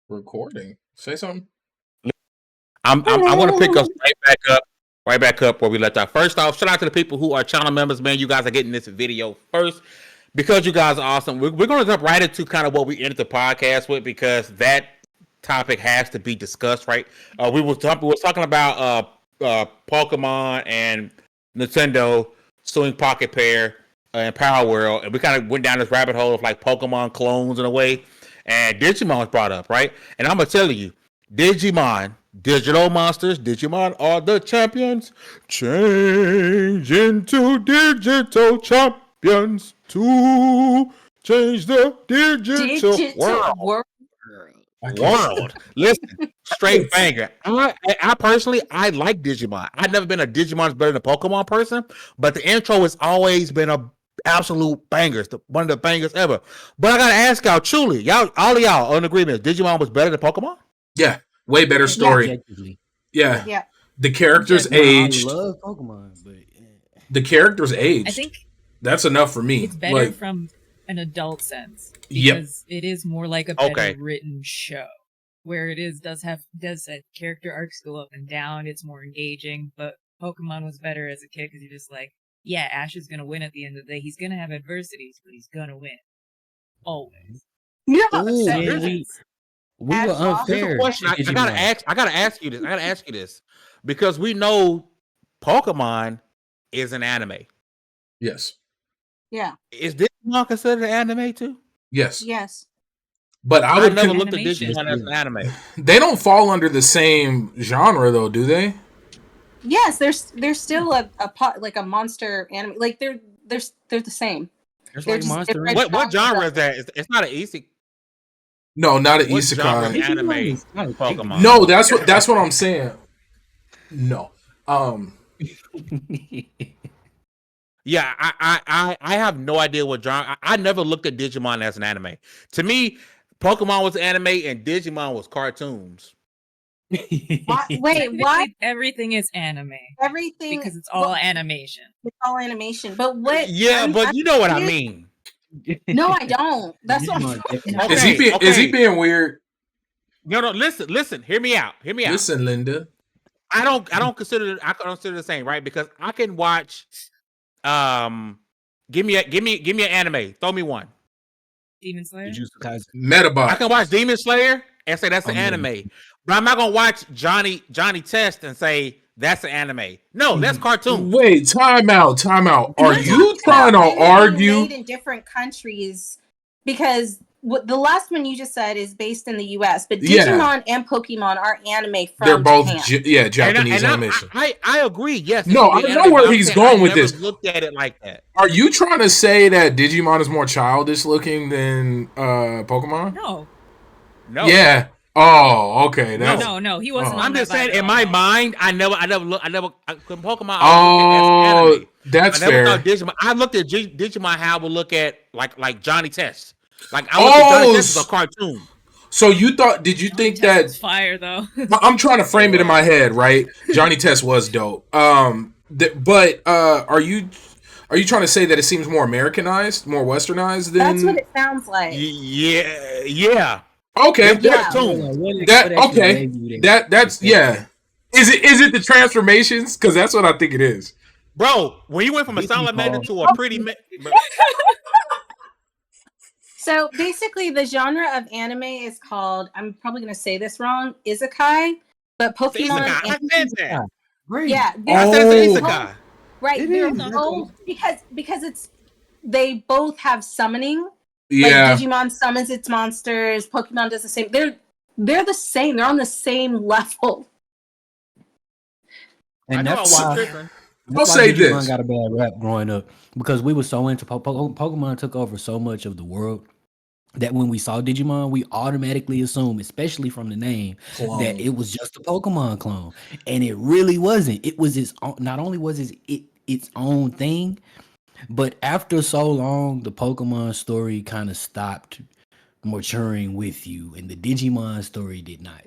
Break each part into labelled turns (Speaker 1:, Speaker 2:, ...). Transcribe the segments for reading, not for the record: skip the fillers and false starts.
Speaker 1: Recording. Say something.
Speaker 2: I'm going to pick us right back up where we left off. First off, shout out to the people who are channel members, man. You guys are getting this video first because you guys are awesome. We're going to jump right into kind of what we ended the podcast with because that topic has to be discussed, right? We were talking about Pokemon and Nintendo suing Pocket Pair and Power World, and we kind of went down this rabbit hole of like Pokemon clones in a way, and Digimon was brought up, right? And I'm gonna tell you, Digimon, digital monsters, Digimon are the champions. Change into digital champions to change the digital world. Listen, straight banger. I personally, I like Digimon. I've never been a Digimon's better than a Pokemon person, but the intro has always been a absolute bangers, one of the bangers ever. But I gotta ask y'all, truly, y'all, all of y'all on agreement, Digimon was better than Pokemon?
Speaker 1: Yeah, way better story. Yeah. The characters aged.
Speaker 3: I love Pokemon, but
Speaker 1: the characters aged.
Speaker 4: I think
Speaker 1: that's enough for me.
Speaker 4: It's better from an adult sense because it is more like a better written show where it does have character arcs go up and down. It's more engaging, but Pokemon was better as a kid because you're just like, yeah, Ash is gonna win at the end of the day. He's gonna have adversities, but he's gonna win always.
Speaker 3: Yeah, we were unfair.
Speaker 2: I gotta ask you this because we know Pokemon is an anime.
Speaker 1: Yes.
Speaker 5: Yeah.
Speaker 2: Is Digimon considered an anime too?
Speaker 1: Yes.
Speaker 5: Yes.
Speaker 1: But I would
Speaker 2: never looked at Digimon as an anime.
Speaker 1: They don't fall under the same genre though, do they?
Speaker 5: Yes, there's still a monster anime. Like they're the same.
Speaker 3: They're like monster.
Speaker 2: What genre is that? It's not an isekai.
Speaker 1: No, not an isekai.
Speaker 2: Anime Pokemon.
Speaker 1: No, that's what I'm saying. No.
Speaker 2: Yeah, I have no idea what genre. I never looked at Digimon as an anime. To me, Pokemon was anime and Digimon was cartoons.
Speaker 5: Wait, what?
Speaker 4: Everything is anime.
Speaker 5: Everything
Speaker 4: because it's all animation.
Speaker 5: It's all animation. But what?
Speaker 2: Yeah, but you know what I mean.
Speaker 5: No, I don't. That's what I'm
Speaker 1: saying. Is he being weird?
Speaker 2: No. Listen. Hear me out.
Speaker 1: Listen, Linda.
Speaker 2: I don't consider the same, right? Because I can watch. Give me an anime. Throw me one.
Speaker 4: Demon Slayer.
Speaker 1: Metabot.
Speaker 2: I can watch Demon Slayer and say that's an anime, but I'm not gonna watch Johnny Test and say that's an anime. No, that's cartoon.
Speaker 1: Wait, time out. Are you trying to argue?
Speaker 5: Made in different countries because the last one you just said is based in the U.S., but Digimon and Pokemon are anime from
Speaker 1: They're both
Speaker 5: Japan.
Speaker 1: Japanese animation.
Speaker 2: I agree. Yes.
Speaker 1: No, I know where he's going with this.
Speaker 2: Looked at it like that.
Speaker 1: Are you trying to say that Digimon is more childish looking than Pokemon?
Speaker 4: No.
Speaker 1: Yeah. Oh, okay.
Speaker 4: No. He wasn't.
Speaker 2: I'm just saying. In my mind, I never Pokemon.
Speaker 1: Oh, that's fair.
Speaker 2: Digimon. I looked at Digimon how I would look at like Johnny Test. Like I look at Johnny Test as a cartoon.
Speaker 1: So did you think that
Speaker 4: fire though?
Speaker 1: I'm trying to frame it in my head, right? Johnny Test was dope. But are you trying to say that it seems more Americanized, more westernized than?
Speaker 5: That's what it sounds like.
Speaker 2: Yeah.
Speaker 1: Okay.
Speaker 2: That's
Speaker 1: yeah. Is it the transformations? Because that's what I think it is.
Speaker 2: Bro, when you went from a silent maiden to a pretty
Speaker 5: So basically, the genre of anime is called, I'm probably going to say this wrong, isekai, but Pokemon.
Speaker 2: Yeah. Isekai.
Speaker 5: Right. Because they both have summoning.
Speaker 1: Yeah.
Speaker 5: Like Digimon summons its monsters. Pokemon does the same. They're the same. They're on the same level.
Speaker 3: And that's why
Speaker 1: Digimon
Speaker 3: got a bad rap growing up because we were so into Pokemon took over so much of the world that when we saw Digimon, we automatically assumed, especially from the name, that it was just a Pokemon clone, and it really wasn't. It was its own, not only was it its own thing, but after so long, the Pokemon story kind of stopped maturing with you, and the Digimon story did not.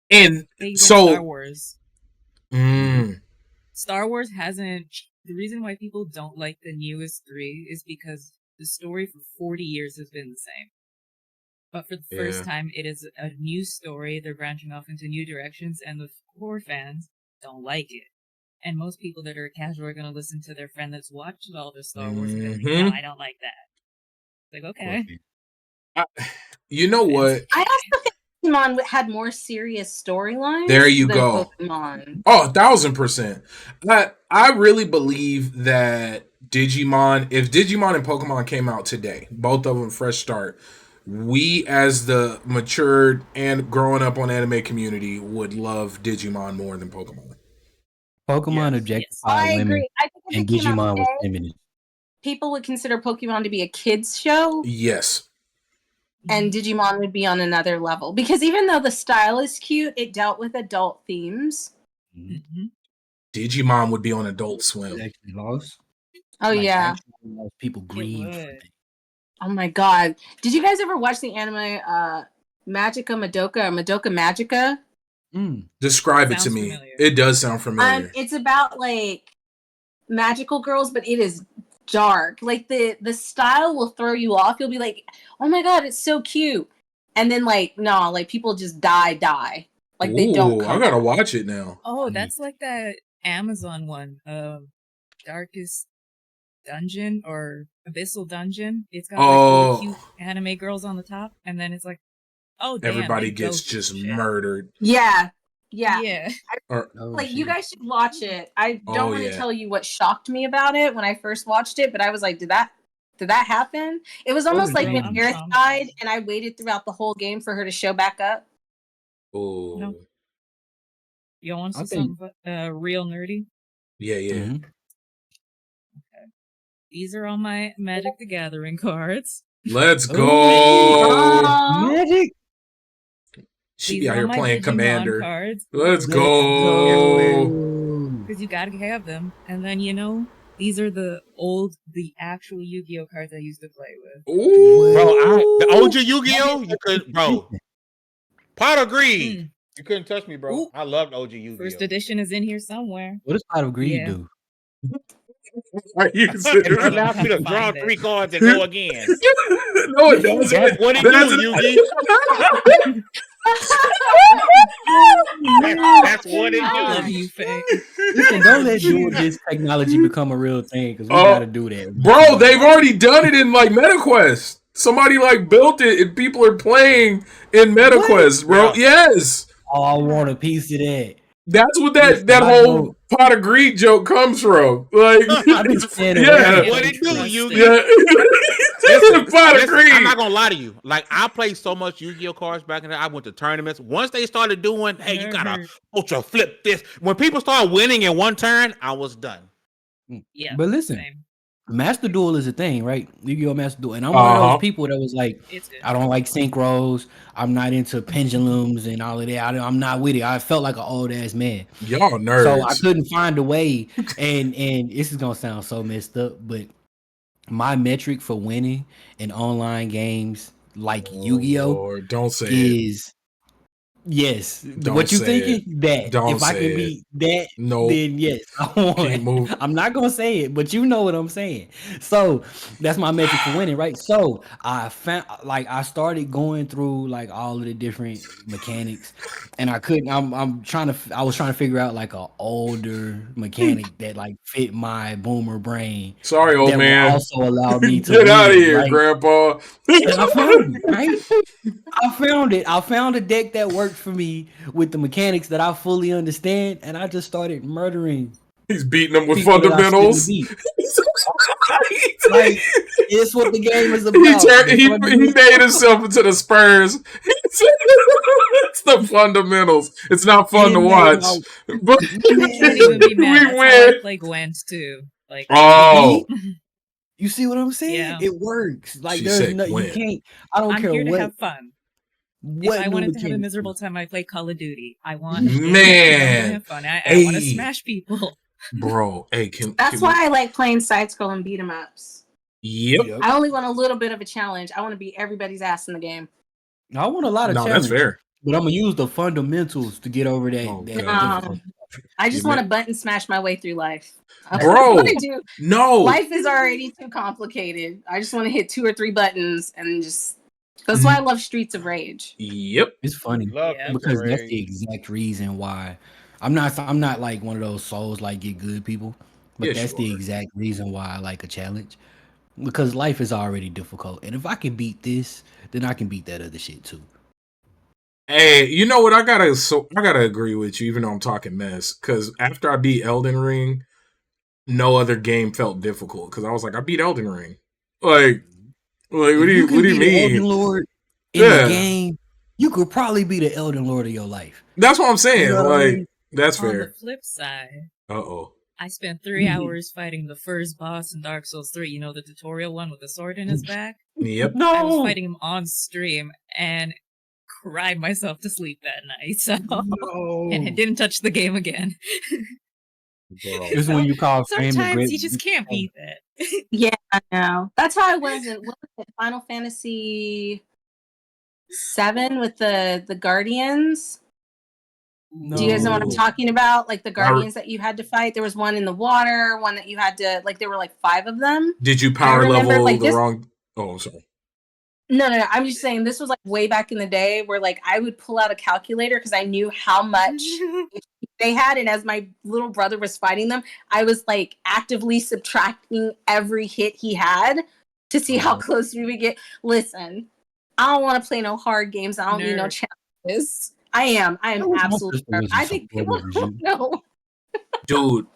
Speaker 1: And
Speaker 4: so Star Wars. Star Wars hasn't. The reason why people don't like the newest 3 is because the story for 40 years has been the same. But for the first time, it is a new story. They're branching off into new directions, and the core fans don't like it. And most people that are casual are going to listen to their friend that's watched all the Star Wars and be like, no, I don't like that. Like, okay.
Speaker 1: You know what?
Speaker 5: I also think Digimon had more serious storylines.
Speaker 1: There you
Speaker 5: than
Speaker 1: go.
Speaker 5: Pokemon.
Speaker 1: Oh, 1,000%. I really believe that Digimon, if Digimon and Pokemon came out today, both of them fresh start, we as the matured and growing up on anime community would love Digimon more than Pokemon.
Speaker 3: Pokemon objectified
Speaker 5: I
Speaker 3: women,
Speaker 5: agree. I think if
Speaker 3: and
Speaker 5: it came out
Speaker 3: Digimon was
Speaker 5: today,
Speaker 3: feminist.
Speaker 5: people would consider Pokemon to be a kids show.
Speaker 1: Yes.
Speaker 5: And Digimon would be on another level. Because even though the style is cute, it dealt with adult themes.
Speaker 4: Mm-hmm.
Speaker 1: Digimon would be on Adult Swim.
Speaker 3: Actually lost.
Speaker 5: Oh, yeah.
Speaker 3: People grieve.
Speaker 5: Oh, my God. Did you guys ever watch the anime Magica Madoka or Madoka Magica?
Speaker 1: Describe it to me. Familiar. It does sound familiar.
Speaker 5: It's about, like, magical girls, but it is dark. Like, the style will throw you off. You'll be like, oh, my God, it's so cute. And then, like, no, like, people just die. Like, they don't come
Speaker 1: I gotta watch it now.
Speaker 4: Oh, that's like that Amazon one. Darkest Dungeon or Abyssal Dungeon. It's got like really cute anime girls on the top, and then it's like, oh, damn,
Speaker 1: everybody gets just murdered.
Speaker 5: Yeah.
Speaker 1: Like
Speaker 5: you guys should watch it. I don't want to tell you what shocked me about it when I first watched it, but I was like, did that happen? It was almost like when Aerith died, and I waited throughout the whole game for her to show back up.
Speaker 1: Oh.
Speaker 4: No. You want to see something real nerdy?
Speaker 1: Yeah.
Speaker 4: Mm-hmm. Okay. These are all my Magic the Gathering cards.
Speaker 1: Let's go.
Speaker 3: Magic.
Speaker 1: She be out here playing Commander. Cards. Let's go.
Speaker 4: Because you gotta have them. And then, these are the actual Yu-Gi-Oh cards I used to play with.
Speaker 1: Ooh.
Speaker 2: Bro, the OG Yu-Gi-Oh, you could, bro. Pot of Greed. You couldn't touch me, bro. Ooh. I loved OG Yu-Gi-Oh.
Speaker 4: First edition is in here somewhere.
Speaker 3: What does Pot of Greed do?
Speaker 2: It allows me to draw 3 cards and go again.
Speaker 1: No, it doesn't.
Speaker 2: That's what it does, Yugi. That's what it
Speaker 4: does. You,
Speaker 3: listen, don't let this technology become a real thing, because we gotta do that.
Speaker 1: Bro, they've already done it in like MetaQuest. Somebody like built it and people are playing in MetaQuest, bro. Yes.
Speaker 3: Oh, I want a piece of that.
Speaker 1: That's what that whole Pot of Greed joke comes from. Like,
Speaker 2: what it do, Yugi? Yeah. I'm not gonna lie to you. Like, I played so much Yu-Gi-Oh cards back in the day. I went to tournaments. Once they started doing, hey, you gotta ultra flip this. When people started winning in one turn, I was done.
Speaker 4: Yeah.
Speaker 3: But listen, Master Duel is a thing, right? Yu-Gi-Oh Master Duel, and I'm one of those people that was like, I don't like synchros. I'm not into pendulums and all of that. I'm not with it. I felt like an old ass man.
Speaker 1: Y'all nerds.
Speaker 3: So I couldn't find a way. And this is gonna sound so messed up, but my metric for winning in online games like Yu-Gi-Oh
Speaker 1: don't say
Speaker 3: is yes. What you thinking? That if I can be that, then yes, I won. I'm not gonna say it, but you know what I'm saying. So that's my metric for winning, right? So I found I started going through like all of the different mechanics, and I couldn't. I was trying to figure out like an older mechanic that like fit my boomer brain.
Speaker 1: Sorry, old
Speaker 3: that
Speaker 1: man.
Speaker 3: Would also allow me to
Speaker 1: get out of here, right? Grandpa.
Speaker 3: And I found it, right? I found a deck that worked for me with the mechanics that I fully understand, and I just started murdering.
Speaker 1: He's beating them with fundamentals.
Speaker 3: Like, it's what the game is about.
Speaker 1: He made himself into the Spurs. It's the fundamentals. It's not fun to watch. But
Speaker 4: we win. I play Gwent too. Like,
Speaker 3: you see what I'm saying?
Speaker 4: Yeah.
Speaker 3: It works. Like, there's no, you can't. I'm
Speaker 4: here
Speaker 3: to
Speaker 4: have fun. If I wanted to have a miserable time, I play Call of Duty. I want to have fun. I want to smash people.
Speaker 1: Bro,
Speaker 5: that's why I like playing side-scrolling beat 'em ups.
Speaker 1: Yep.
Speaker 5: I only want a little bit of a challenge. I want to beat everybody's ass in the game.
Speaker 3: I want a lot of challenge.
Speaker 1: That's fair.
Speaker 3: But I'm gonna use the fundamentals to get over that.
Speaker 5: I just want to button smash my way through life.
Speaker 1: Bro, no.
Speaker 5: Life is already too complicated. I just want to hit 2 or 3 buttons and just That's why I love Streets of Rage.
Speaker 1: Yep.
Speaker 3: It's funny because that's the exact reason why I'm not like one of those souls like get good people, but that's the exact reason why I like a challenge. Because life is already difficult, and if I can beat this, then I can beat that other shit too.
Speaker 1: Hey, you know what? I gotta agree with you, even though I'm talking mess. Because after I beat Elden Ring, no other game felt difficult. Because I was like, I beat Elden Ring. Like what do you mean?
Speaker 3: Elden Lord in the game, you could probably be the Elden Lord of your life.
Speaker 1: That's what I'm saying.
Speaker 3: You know
Speaker 1: like,
Speaker 3: I mean?
Speaker 1: That's
Speaker 4: fair.
Speaker 1: On
Speaker 4: the flip side,
Speaker 1: uh-oh.
Speaker 4: I spent 3 hours fighting the first boss in Dark Souls 3. You know, the tutorial one with the sword in his back?
Speaker 1: Yep.
Speaker 4: No! I was fighting him on stream and cried myself to sleep that night. So, and I didn't touch the game again.
Speaker 3: This is when you call
Speaker 4: sometimes you just can't beat that.
Speaker 5: Yeah, I know. That's how I was in Final Fantasy 7 with the Guardians. No. Do you guys know what I'm talking about? Like the Guardians that you had to fight. There was one in the water, one that you had to like. There were like 5 of them.
Speaker 1: Did you power level like the wrong? Oh, I'm sorry.
Speaker 5: No. I'm just saying this was like way back in the day where like I would pull out a calculator because I knew how much they had, and as my little brother was fighting them, I was like actively subtracting every hit he had to see how close we would get. Listen, I don't want to play no hard games. I don't need no challenges. I am absolutely. I think people don't know.
Speaker 1: Dude,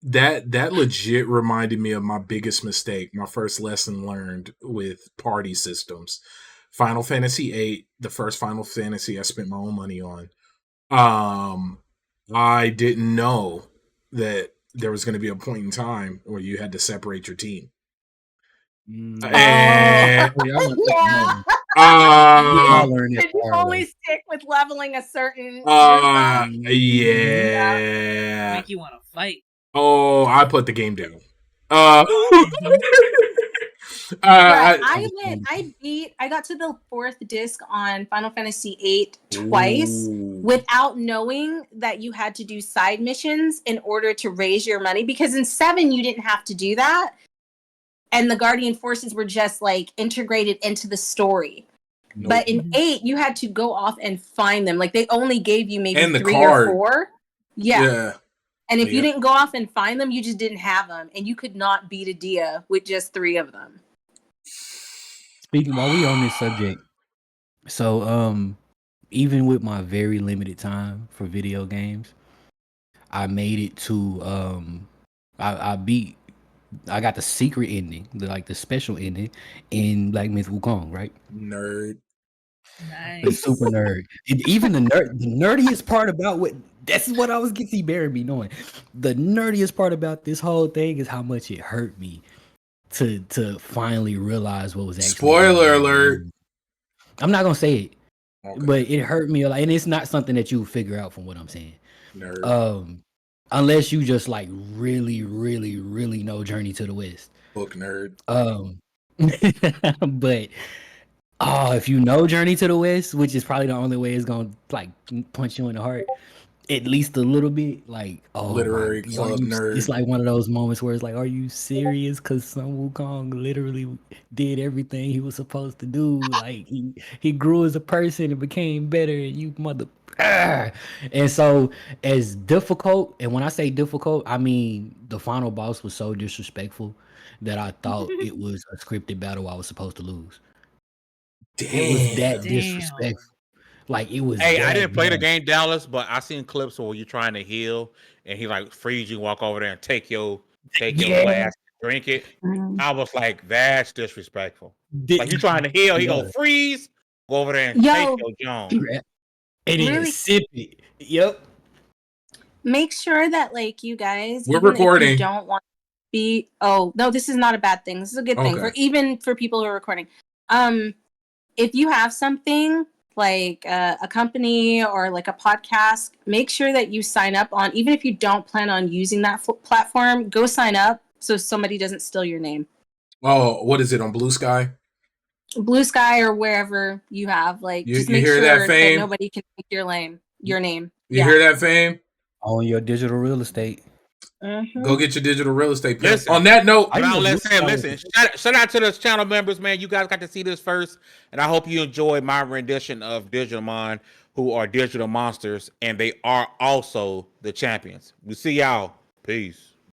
Speaker 1: that legit reminded me of my biggest mistake, my first lesson learned with party systems. Final Fantasy VIII, the first Final Fantasy I spent my own money on. I didn't know that there was going to be a point in time where you had to separate your team.
Speaker 5: Yeah. Did you only stick with leveling a certain?
Speaker 1: Yeah.
Speaker 4: Make you want to fight.
Speaker 1: Oh, I put the game down.
Speaker 5: I got to the 4th disc on Final Fantasy VIII twice without knowing that you had to do side missions in order to raise your money, because in 7 you didn't have to do that. And the Guardian forces were just like integrated into the story. Nope. But in 8, you had to go off and find them. Like they only gave you maybe 3 or 4. Yeah. And if you didn't go off and find them, you just didn't have them. And you could not beat a Dia with just 3 of them.
Speaker 3: Speaking while we on this subject, so even with my very limited time for video games, I made it to I got the secret ending, the special ending in Black Myth Wukong, right?
Speaker 1: Nerd.
Speaker 4: Nice.
Speaker 3: The super nerd. And even the nerdiest part about this is what I was getting Barry be knowing. The nerdiest part about this whole thing is how much it hurt me to finally realize what was actually
Speaker 1: spoiler alert.
Speaker 3: I'm not gonna say it, but it hurt me a lot, and it's not something that you figure out from what I'm saying.
Speaker 1: Nerd.
Speaker 3: Unless you just like really, really, really know Journey to the West.
Speaker 1: Book nerd.
Speaker 3: But if you know Journey to the West, which is probably the only way it's gonna like punch you in the heart, at least a little bit, like
Speaker 1: literary club nerd.
Speaker 3: It's like one of those moments where it's like, are you serious? Because Sun Wukong literally did everything he was supposed to do. Like he grew as a person and became better, and you mother. And so as difficult, and when I say difficult, I mean the final boss was so disrespectful that I thought it was a scripted battle I was supposed to lose.
Speaker 1: Damn.
Speaker 3: It was that disrespectful. Like it was.
Speaker 2: Hey, I didn't play the game, Dallas, but I seen clips where you're trying to heal and he like frees you, walk over there and take your glass, drink it. I was like, that's disrespectful. Like you trying to heal, he gonna freeze, go over there and take your Jones.
Speaker 3: And then sip it. Yep.
Speaker 5: Make sure that like you guys,
Speaker 1: we're recording.
Speaker 5: If you don't want to be. Oh no, this is not a bad thing. This is a good thing for people who are recording. If you have something like a company or like a podcast, make sure that you sign up on, even if you don't plan on using that platform, go sign up so somebody doesn't steal your name.
Speaker 1: Oh, what is it on Blue Sky?
Speaker 5: Blue Sky or wherever you have, like, just make sure that nobody can take your name.
Speaker 1: You hear that, Fame?
Speaker 3: On your digital real estate.
Speaker 1: Go get your digital real estate. Listen, on that note,
Speaker 2: listen. Shout out to those channel members, man. You guys got to see this first, and I hope you enjoyed my rendition of Digimon, who are digital monsters, and they are also the champions. We see y'all. Peace.